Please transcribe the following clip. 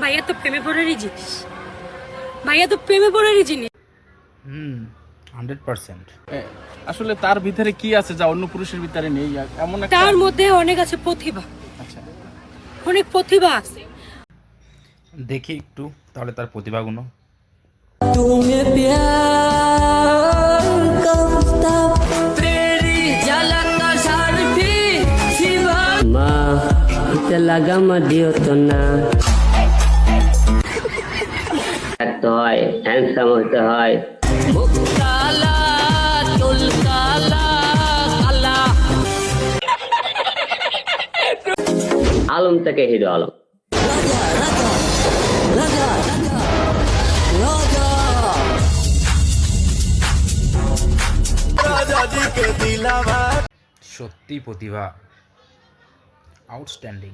ভাইয়া তো প্রেমে পড়ারই জিনিস, ভাইয়া তো প্রেমে পড়ারই জিনিস। 100%। আসলে তার ভিতরে কি আছে যা অন্য পুরুষের ভিতরে নেই, এমন একটা তার মধ্যে অনেক আছে প্রতিভা, আচ্ছা অনেক প্রতিভা আছে। দেখি একটু তাহলে তার প্রতিভাগুলো। तुम्हें प्यार करता तेरी झलक नजर भी सिवा माँ इतना लगा मत दियो तो ना तो है हैंडसम होते है काला चुल काला काला आलम तक हिरो आलम সত্যি প্রতিভা, আউটস্ট্যান্ডিং।